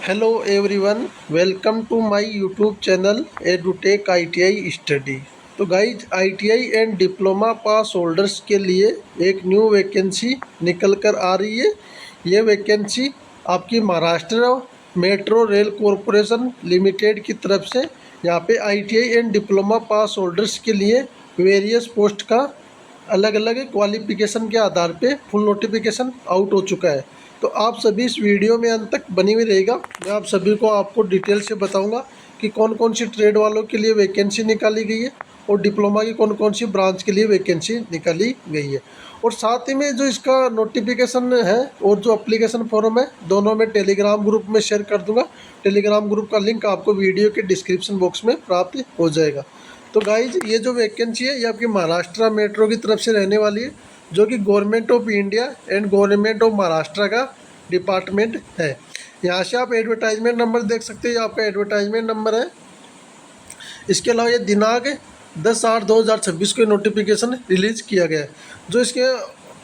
Hello everyone, welcome to my YouTube channel Edutech ITI study. तो guys, ITI and diploma pass holders के लिए एक new vacancy निकल कर आ रही है। ये वैकेंसी आपकी Maharashtra metro rail corporation limited की तरफ से यहाँ पे ITI and diploma pass holders के लिए वेरियस पोस्ट का अलग अलग क्वालिफिकेशन के आधार पे फुल नोटिफिकेशन आउट हो चुका है। तो आप सभी इस वीडियो में अंत तक बनी हुई रहेगा। मैं आप सभी को आपको डिटेल से बताऊंगा कि कौन कौन सी ट्रेड वालों के लिए वैकेंसी निकाली गई है और डिप्लोमा की कौन कौन सी ब्रांच के लिए वैकेंसी निकाली गई है। और साथ ही में जो इसका नोटिफिकेशन है और जो अप्लीकेशन फॉर्म है, दोनों मैं टेलीग्राम ग्रुप में शेयर कर दूंगा। टेलीग्राम ग्रुप का लिंक आपको वीडियो के डिस्क्रिप्शन बॉक्स में प्राप्त हो जाएगा। तो गाइज, ये जो वैकेंसी है ये आपकी महाराष्ट्र मेट्रो की तरफ से रहने वाली है, जो कि government of India and government of Maharashtra का डिपार्टमेंट है। यहाँ से आप एडवर्टाइजमेंट नंबर देख सकते हैं, आपका एडवर्टाइजमेंट नंबर है। इसके अलावा ये दिनांक 10/8/2026 को नोटिफिकेशन रिलीज किया गया है। जो इसके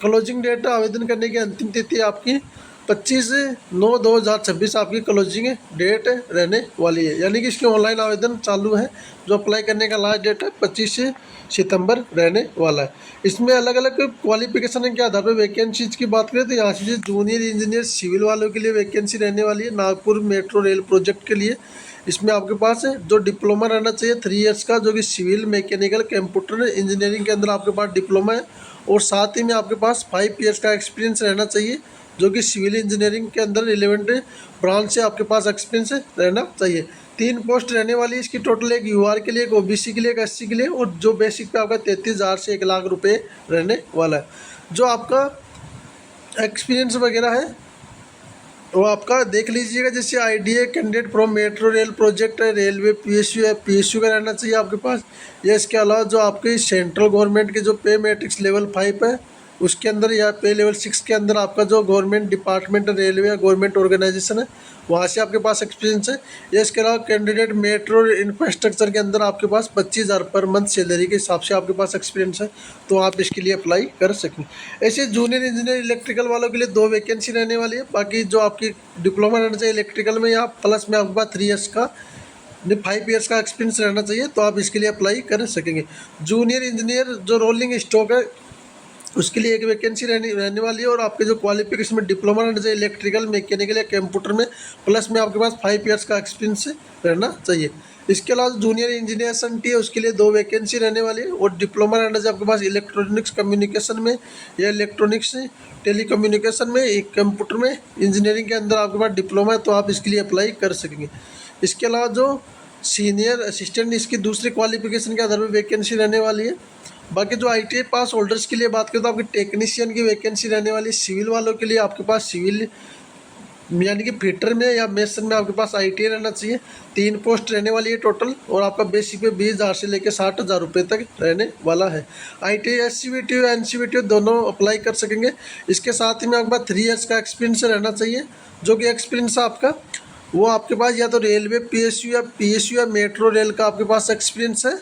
क्लोजिंग डेट आवेदन करने की अंतिम तिथि आपकी 25/9/2026 आपकी क्लोजिंग डेट रहने वाली है, यानी कि इसके ऑनलाइन आवेदन चालू है। जो अप्लाई करने का लास्ट डेट है 25 सितंबर रहने वाला है। इसमें अलग अलग क्वालिफिकेशन के आधार पर वैकेंसीज की बात करें तो यहाँ से जूनियर इंजीनियर सिविल वालों के लिए वैकेंसी रहने वाली है नागपुर मेट्रो रेल प्रोजेक्ट के लिए। इसमें आपके पास जो डिप्लोमा रहना चाहिए 3 इयर्स का, जो कि सिविल मैकेनिकल कंप्यूटर इंजीनियरिंग के अंदर आपके पास डिप्लोमा है। और साथ ही में आपके पास 5 इयर्स का एक्सपीरियंस रहना चाहिए, जो कि सिविल इंजीनियरिंग के अंदर रिलेवेंट ब्रांच से आपके पास एक्सपीरियंस रहना चाहिए। 3 पोस्ट रहने वाली है इसकी टोटल, एक यूआर के लिए, एक ओबीसी के लिए, एक एससी के लिए, और जो बेसिक पे आपका 33,000 से 1 लाख रुपए रहने वाला है। जो आपका एक्सपीरियंस वगैरह है वो आपका देख लीजिएगा, जैसे IDA candidate from metro rail project है, रेलवे पीएसयू है, पीएसयू का रहना चाहिए आपके पास। या इसके अलावा जो आपके सेंट्रल गवर्नमेंट के जो पे मैट्रिक्स लेवल 5 है उसके अंदर, या पे लेवल 6 के अंदर आपका जो गवर्नमेंट डिपार्टमेंट रेलवे या गवर्नमेंट ऑर्गेनाइजेशन है वहाँ से आपके पास एक्सपीरियंस है। या इसके अलावा कैंडिडेट मेट्रो इंफ्रास्ट्रक्चर के अंदर आपके पास 25,000 पर मंथ सैलरी के हिसाब से आपके पास एक्सपीरियंस है, तो आप इसके लिए अप्लाई कर सकें। ऐसे जूनियर इंजीनियर इलेक्ट्रिकल वालों के लिए 2 वैकेंसी रहने वाली है। बाकी जो आपकी डिप्लोमा रहना चाहिए इलेक्ट्रिकल में, या प्लस में आपके पास 3 इयर्स का 5 इयर्स का एक्सपीरियंस रहना चाहिए, तो आप इसके लिए अप्लाई कर सकेंगे। जूनियर इंजीनियर जो रोलिंग स्टॉक है उसके लिए एक वैकेंसी रहने वाली है। और आपके जो क्वालिफिकेशन में डिप्लोमा रहना चाहिए इलेक्ट्रिकल मैकेनिकल या कंप्यूटर में, प्लस में आपके पास 5 इयर्स का एक्सपीरियंस रहना चाहिए। इसके अलावा जूनियर इंजीनियर SNT है, उसके लिए 2 वैकेंसी रहने वाली है। और डिप्लोमा रहना चाहिए आपके पास इलेक्ट्रॉनिक्स कम्युनिकेशन में या इलेक्ट्रॉनिक्स टेलीकम्युनिकेशन में, एक कंप्यूटर में इंजीनियरिंग के अंदर आपके पास डिप्लोमा है, तो आप इसके लिए अप्लाई कर सकेंगे। इसके अलावा जो सीनियर असिस्टेंट, इसकी दूसरी क्वालिफिकेशन के आधार पर वैकेंसी रहने वाली है। बाकी जो आईटीआई पास होल्डर्स के लिए बात करें तो आपकी टेक्नीशियन की वैकेंसी रहने वाली है। सिविल वालों के लिए आपके पास सिविल यानी कि फिटर में या मेसन में आपके पास आईटीआई रहना चाहिए। 3 पोस्ट रहने वाली है टोटल, और आपका बेसिक पे 20,000 से लेकर 60,000 रुपये तक रहने वाला है। आईटीआई SCVT और NCVT दोनों अप्लाई कर सकेंगे। इसके साथ ही में आपके पास 3 इयर्स का एक्सपीरियंस रहना चाहिए, जो कि एक्सपीरियंस आपका वो आपके पास या तो रेलवे PSU या मेट्रो रेल का आपके पास एक्सपीरियंस है,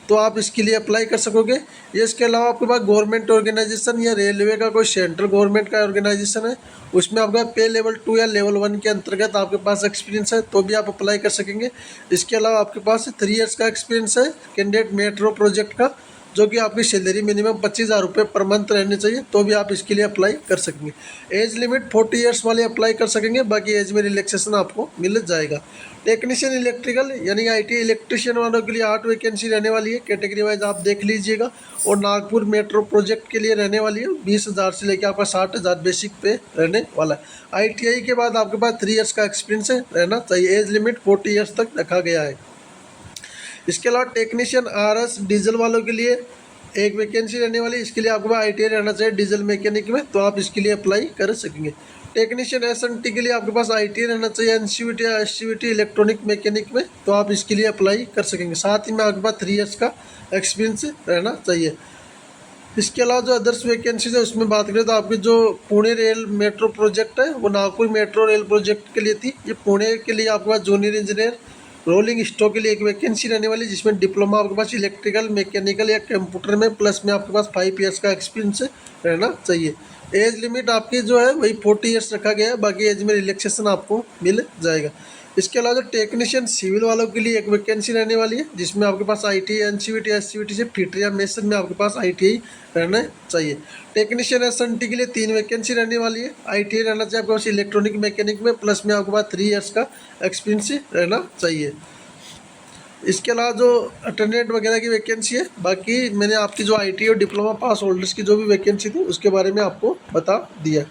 तो आप इसके लिए अप्लाई कर सकोगे। ये इसके अलावा आपके पास गवर्नमेंट ऑर्गेनाइजेशन या रेलवे का कोई सेंट्रल गवर्नमेंट का ऑर्गेनाइजेशन है, उसमें आपका पे लेवल 2 या लेवल 1 के अंतर्गत आपके पास एक्सपीरियंस है, तो भी आप अप्लाई कर सकेंगे। इसके अलावा आपके पास 3 इयर्स का एक्सपीरियंस है कैंडिडेट मेट्रो प्रोजेक्ट का, जो कि आपकी सैलरी मिनिमम 25,000 रुपये पर मंथ रहनी चाहिए, तो भी आप इसके लिए अप्लाई कर सकेंगे। एज लिमिट 40 इयर्स वाले अप्लाई कर सकेंगे, बाकी एज में रिलैक्सेशन आपको मिल जाएगा। टेक्नीशियन इलेक्ट्रिकल यानी आईटी इलेक्ट्रिशियन वालों के लिए 8 वैकेंसी रहने वाली है, कैटेगरी वाइज आप देख लीजिएगा। और नागपुर मेट्रो प्रोजेक्ट के लिए रहने वाली है 20,000 से लेकर आपका 60,000 बेसिक पे रहने वाला है। आईटीआई के बाद आपके पास 3 इयर्स का एक्सपीरियंस रहना चाहिए, एज लिमिट 40 इयर्स तक रखा गया है। इसके अलावा टेक्नीशियन RS डीजल वालों के लिए एक वैकेंसी रहने वाली है, इसके लिए आपके पास आईटीआई रहना चाहिए डीजल मैकेनिक में, तो आप इसके लिए अप्लाई कर सकेंगे। टेक्नीशियन SNT के लिए आपके पास आईटीआई रहना चाहिए NCVT या SCVT इलेक्ट्रॉनिक मैकेनिक में, तो आप इसके लिए अप्लाई कर सकेंगे। साथ ही में आपके पास 3 इयर्स का एक्सपीरियंस रहना चाहिए। इसके अलावा जो अदर्स वैकेंसीज है उसमें बात करें तो आपकी जो पुणे रेल मेट्रो प्रोजेक्ट है वो नागपुर मेट्रो रेल प्रोजेक्ट के लिए थी। ये पुणे के लिए आपके पास जूनियर इंजीनियर रोलिंग स्टॉक के लिए एक वैकेंसी रहने वाली, जिसमें डिप्लोमा आपके पास इलेक्ट्रिकल मैकेनिकल या कंप्यूटर में, प्लस में आपके पास 5 इयर्स का एक्सपीरियंस रहना चाहिए। एज लिमिट आपकी जो है वही 40 ईयर्स रखा गया है, बाकी एज में रिलैक्सेशन आपको मिल जाएगा। इसके अलावा जो टेक्नीशियन सिविल वालों के लिए एक वैकेंसी रहने वाली है, जिसमें आपके पास ITI एनसीवीटी एससीवीटी से फिटर या मेसन में आपके पास ITI रहना चाहिए। टेक्नीशियन SNT के लिए 3 वैकेंसी रहने वाली है। ITI रहना चाहिए आपके पास इलेक्ट्रॉनिक मैकेनिक में, प्लस में आपके पास 3 ईयर्स का एक्सपीरियंस रहना चाहिए। इसके अलावा जो अटेंडेंट वगैरह की वैकेंसी है, बाकी मैंने आपकी जो ITI और डिप्लोमा पास होल्डर्स की जो भी वैकेंसी थी उसके बारे में आपको बता दिया।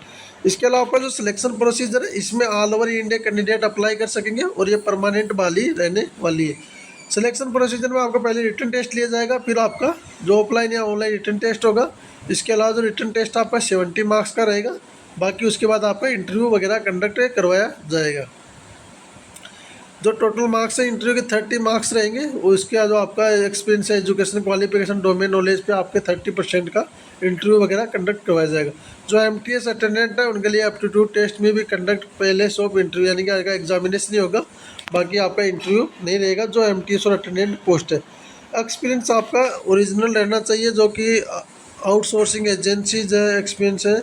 इसके अलावा आपका जो सिलेक्शन प्रोसीजर है, इसमें all over India candidate apply कर सकेंगे और ये परमानेंट वाली रहने वाली है। सिलेक्शन प्रोसीजर में आपका पहले रिटन टेस्ट लिया जाएगा, फिर आपका जो ऑफलाइन या ऑनलाइन रिटन टेस्ट होगा। इसके अलावा जो रिटन टेस्ट आपका 70 मार्क्स का रहेगा, बाकी उसके बाद आपका इंटरव्यू वगैरह कंडक्ट करवाया जाएगा। जो टोटल मार्क्स है इंटरव्यू के 30 मार्क्स रहेंगे, और इसके जो आपका एक्सपीरियंस है, एजुकेशन क्वालिफिकेशन, डोमेन नॉलेज पे आपके 30% का इंटरव्यू वगैरह कंडक्ट करवाया जाएगा। जो MTS अटेंडेंट है उनके लिए एप्टीट्यूड टेस्ट में भी कंडक्ट पहले ऑफ इंटरव्यू यानी कि आएगा, एग्जामिनेशन नहीं होगा, बाकी आपका इंटरव्यू नहीं रहेगा जो MTS और अटेंडेंट पोस्ट है। एक्सपीरियंस आपका ओरिजिनल रहना चाहिए, जो कि आउटसोर्सिंग एजेंसीज है एक्सपीरियंस है,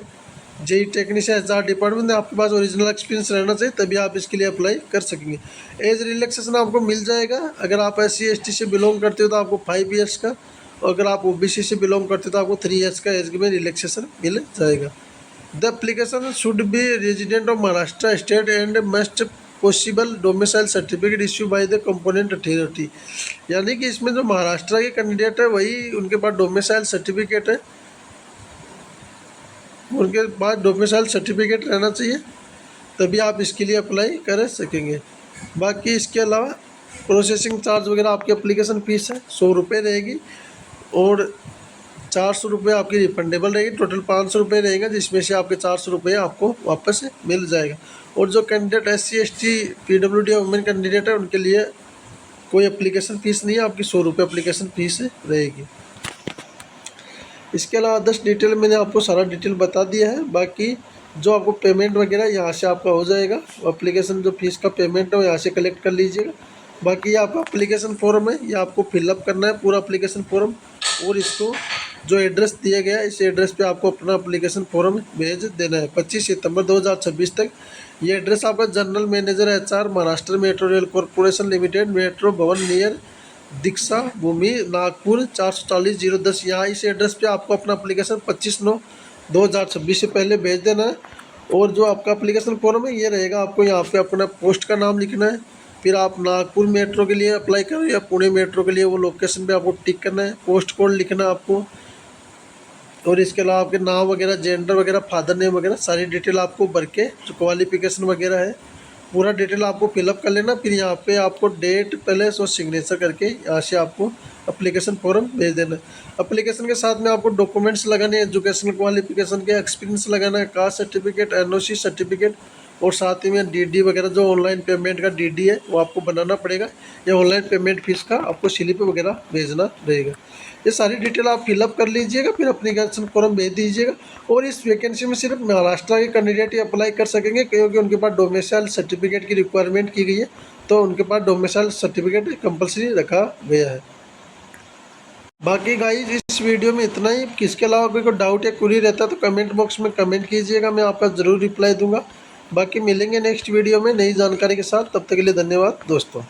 JEE टेक्नीशियन HR डिपार्टमेंट में आपके पास ओरिजिनल एक्सपीरियंस रहना चाहिए, तभी आप इसके लिए अप्लाई कर सकेंगे। एज रिलैक्सेशन आपको मिल जाएगा, अगर आप SC ST से बिलोंग करते हो तो आपको 5 ईयर्स का, और अगर आप OBC से बिलोंग करते हो तो आपको 3 ईयर्स का एज में रिलैक्सेशन मिल जाएगा। The application should be resident of Maharashtra state and must possible domicile certificate issue by the component authority, यानी कि इसमें जो महाराष्ट्र के कैंडिडेट है वही उनके पास डोमिसाइल सर्टिफिकेट है, उनके पास डोमिसाइल सर्टिफिकेट रहना चाहिए, तभी आप इसके लिए अप्लाई कर सकेंगे। बाकी इसके अलावा प्रोसेसिंग चार्ज वगैरह आपकी एप्लीकेशन फ़ीस है 100 रुपये रहेगी, और 400 रुपये आपकी रिफंडेबल रहेगी। टोटल 500 रुपये रहेगा, जिसमें से आपके 400 रुपये आपको वापस मिल जाएगा। और जो candidate SC ST PWD women candidate है उनके लिए कोई एप्लीकेशन फ़ीस नहीं है, आपकी 100 रुपये एप्लीकेशन फ़ीस रहेगी। इसके अलावा 10 डिटेल मैंने आपको सारा डिटेल बता दिया है। बाकी जो आपको पेमेंट वगैरह यहाँ से आपका हो जाएगा, एप्लीकेशन जो फीस का पेमेंट है वो यहाँ से कलेक्ट कर लीजिएगा। बाकी ये आपका एप्लीकेशन फॉर्म है, ये आपको फिलअप करना है पूरा एप्लीकेशन फॉर्म, और इसको जो एड्रेस दिया गया है इस एड्रेस पे आपको अपना एप्लीकेशन फॉर्म भेज देना है 25 सितंबर 2026 तक। ये एड्रेस आपका general manager HR Maharashtra metro rail corporation limited, metro भवन नियर दीक्षा भूमि नागपुर 440-010, यहाँ इस एड्रेस पे आपको अपना एप्लीकेशन 25/9/2026 से पहले भेज देना है। और जो आपका एप्लीकेशन फॉर्म है ये रहेगा, आपको यहाँ पे अपना पोस्ट का नाम लिखना है, फिर आप नागपुर मेट्रो के लिए अप्लाई करो या पुणे मेट्रो के लिए, वो लोकेशन पे आपको टिक करना है, पोस्ट कोड लिखना है आपको, और इसके अलावा आपके नाम वगैरह, जेंडर वगैरह, फादर नेम वगैरह सारी डिटेल आपको भर के, जो क्वालिफिकेशन वगैरह है पूरा डिटेल आपको फिलअप कर लेना। फिर यहाँ पे आपको डेट प्लस और सिग्नेचर करके यहाँ से आपको एप्लीकेशन फॉर्म भेज देना। एप्लीकेशन के साथ में आपको डॉक्यूमेंट्स लगाने, एजुकेशनल क्वालिफिकेशन के एक्सपीरियंस लगाना है, कास्ट सर्टिफिकेट, NOC सर्टिफिकेट, और साथ ही में DD वगैरह जो ऑनलाइन पेमेंट का DD है वो आपको बनाना पड़ेगा, या ऑनलाइन पेमेंट फीस का आपको स्लिप वगैरह भेजना रहेगा। ये सारी डिटेल आप फिलअप कर लीजिएगा, फिर एप्लीकेशन फॉर्म भेज दीजिएगा। और इस वैकेंसी में सिर्फ महाराष्ट्र के कैंडिडेट ही अप्लाई कर सकेंगे, क्योंकि उनके पास डोमिसाइल सर्टिफिकेट की रिक्वायरमेंट की गई है, तो उनके पास डोमिसाइल सर्टिफिकेट कंपलसरी रखा गया है। बाकी गाइस इस वीडियो में इतना ही। किसके अलावा कोई डाउट या क्वेरी रहता है तो कमेंट बॉक्स में कमेंट कीजिएगा, मैं आपका ज़रूर रिप्लाई दूंगा। बाकी मिलेंगे नेक्स्ट वीडियो में नई जानकारी के साथ, तब तक के लिए धन्यवाद दोस्तों।